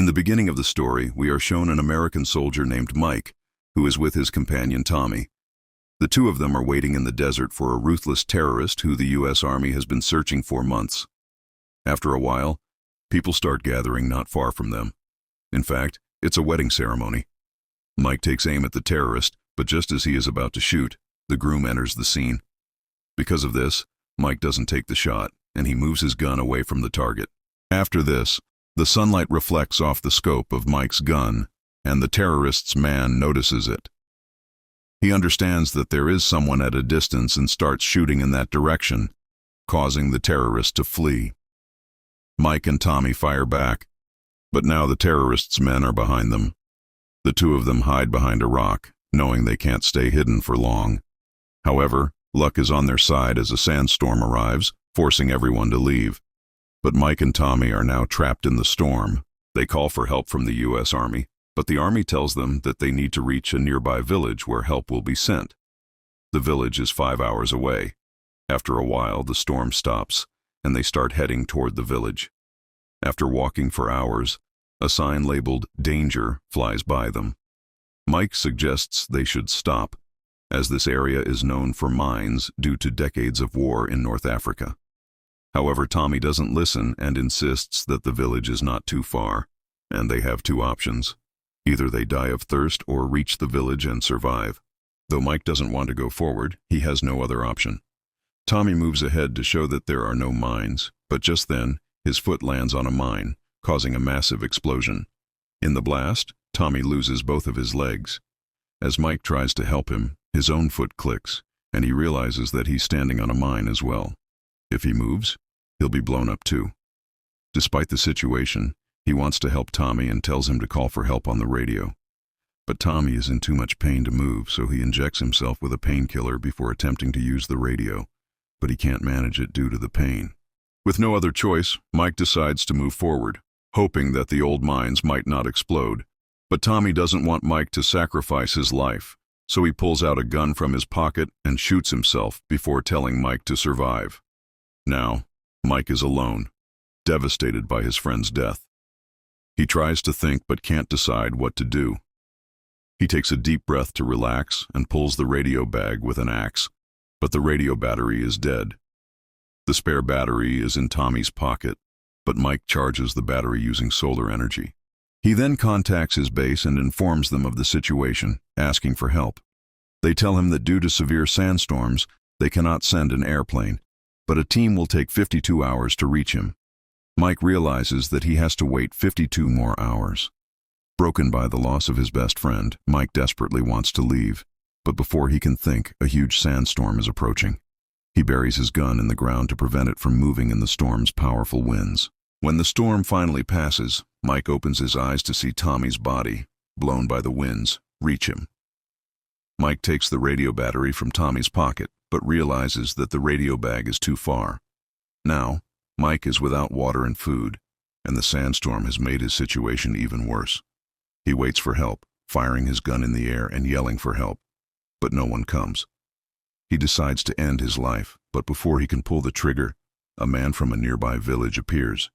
the beginning of the story, we are shown an American soldier named Mike, who is with his companion Tommy. The two of them are waiting in the desert for a ruthless terrorist who the U.S. Army has been searching for months. After a while, people start gathering not far from them. In fact, it's a wedding ceremony. Mike takes aim at the terrorist, but just as he is about to shoot, the groom enters the scene. Because of this, Mike doesn't take the shot, and he moves his gun away from the target. After this, the sunlight reflects off the scope of Mike's gun, and the terrorist's man notices it. He understands that there is someone at a distance and starts shooting in that direction, causing the terrorist to flee. Mike and Tommy fire back, but now the terrorist's men are behind them. The two of them hide behind a rock, knowing they can't stay hidden for long. However, luck is on their side as a sandstorm arrives, forcing everyone to leave. But Mike and Tommy are now trapped in the storm. They call for help from the U.S. Army, but the Army tells them that they need to reach a nearby village where help will be sent. The village is 5 hours away. After a while, the storm stops, and they start heading toward the village. After walking for hours, a sign labeled "Danger" flies by them. Mike suggests they should stop, as this area is known for mines due to decades of war in North Africa. However, Tommy doesn't listen and insists that the village is not too far, and they have two options. Either they die of thirst or reach the village and survive. Though Mike doesn't want to go forward, he has no other option. Tommy moves ahead to show that there are no mines, but just then, his foot lands on a mine, causing a massive explosion. In the blast, Tommy loses both of his legs. As Mike tries to help him, his own foot clicks, and he realizes that he's standing on a mine as well. If he moves, he'll be blown up too. Despite the situation, he wants to help Tommy and tells him to call for help on the radio. But Tommy is in too much pain to move, so he injects himself with a painkiller before attempting to use the radio, but he can't manage it due to the pain. With no other choice, Mike decides to move forward, hoping that the old mines might not explode. But Tommy doesn't want Mike to sacrifice his life, so he pulls out a gun from his pocket and shoots himself before telling Mike to survive. Now, Mike is alone, devastated by his friend's death. He tries to think but can't decide what to do. He takes a deep breath to relax and pulls the radio bag with an axe, but the radio battery is dead. The spare battery is in Tommy's pocket, but Mike charges the battery using solar energy. He then contacts his base and informs them of the situation, asking for help. They tell him that due to severe sandstorms, they cannot send an airplane, but a team will take 52 hours to reach him. Mike realizes that he has to wait 52 more hours. Broken by the loss of his best friend, Mike desperately wants to leave, but before he can think, a huge sandstorm is approaching. He buries his gun in the ground to prevent it from moving in the storm's powerful winds. When the storm finally passes, Mike opens his eyes to see Tommy's body, blown by the winds, reach him. Mike takes the radio battery from Tommy's pocket, but realizes that the radio bag is too far. Now, Mike is without water and food, and the sandstorm has made his situation even worse. He waits for help, firing his gun in the air and yelling for help, but no one comes. He decides to end his life, but before he can pull the trigger, a man from a nearby village appears.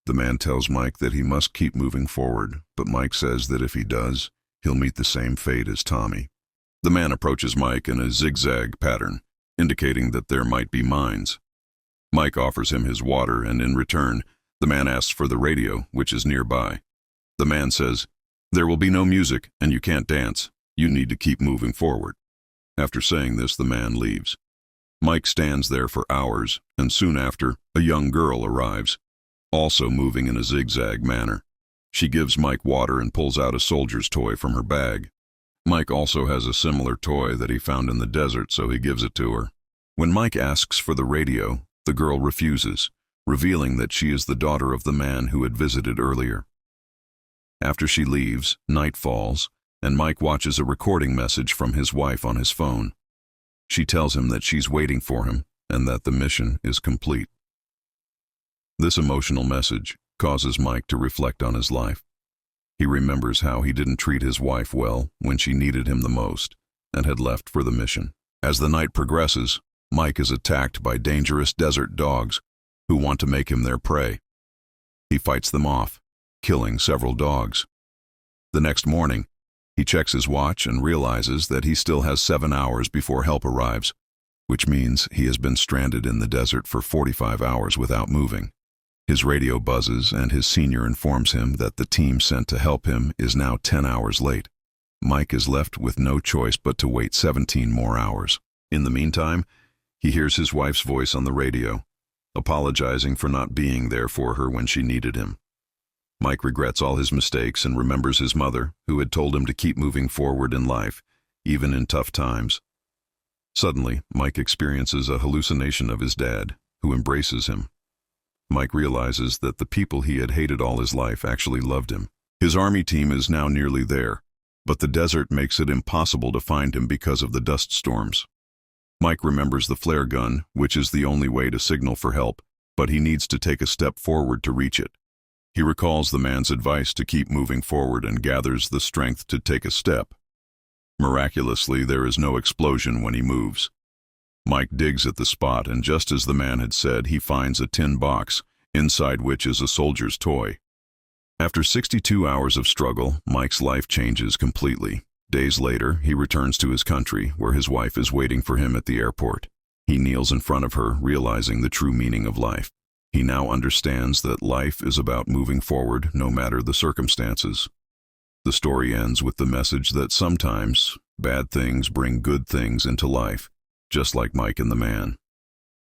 The man tells Mike that he must keep moving forward, but Mike says that if he does, he'll meet the same fate as Tommy. The man approaches Mike in a zigzag pattern, indicating that there might be mines. Mike offers him his water, and in return, the man asks for the radio, which is nearby. The man says, "There will be no music, and you can't dance. You need to keep moving forward." After saying this, the man leaves. Mike stands there for hours, and soon after, a young girl arrives, also moving in a zigzag manner. She gives Mike water and pulls out a soldier's toy from her bag. Mike also has a similar toy that he found in the desert, so he gives it to her. When Mike asks for the radio, the girl refuses, revealing that she is the daughter of the man who had visited earlier. After she leaves, night falls, and Mike watches a recording message from his wife on his phone. She tells him that she's waiting for him and that the mission is complete. This emotional message causes Mike to reflect on his life. He remembers how he didn't treat his wife well when she needed him the most and had left for the mission. As the night progresses, Mike is attacked by dangerous desert dogs who want to make him their prey. He fights them off, killing several dogs. The next morning, he checks his watch and realizes that he still has 7 hours before help arrives, which means he has been stranded in the desert for 45 hours without moving. His radio buzzes and his senior informs him that the team sent to help him is now 10 hours late. Mike is left with no choice but to wait 17 more hours. In the meantime, he hears his wife's voice on the radio, apologizing for not being there for her when she needed him. Mike regrets all his mistakes and remembers his mother, who had told him to keep moving forward in life, even in tough times. Suddenly, Mike experiences a hallucination of his dad, who embraces him. Mike realizes that the people he had hated all his life actually loved him. His army team is now nearly there, but the desert makes it impossible to find him because of the dust storms. Mike remembers the flare gun, which is the only way to signal for help, but he needs to take a step forward to reach it. He recalls the man's advice to keep moving forward and gathers the strength to take a step. Miraculously, there is no explosion when he moves. Mike digs at the spot, and just as the man had said, he finds a tin box, inside which is a soldier's toy. After 62 hours of struggle, Mike's life changes completely. Days later, he returns to his country, where his wife is waiting for him at the airport. He kneels in front of her, realizing the true meaning of life. He now understands that life is about moving forward, no matter the circumstances. The story ends with the message that sometimes bad things bring good things into life, just like Mike and the man.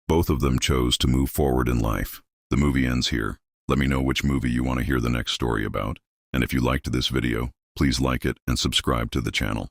Both of them chose to move forward in life. The movie ends here. Let me know which movie you want to hear the next story about. And if you liked this video, please like it and subscribe to the channel.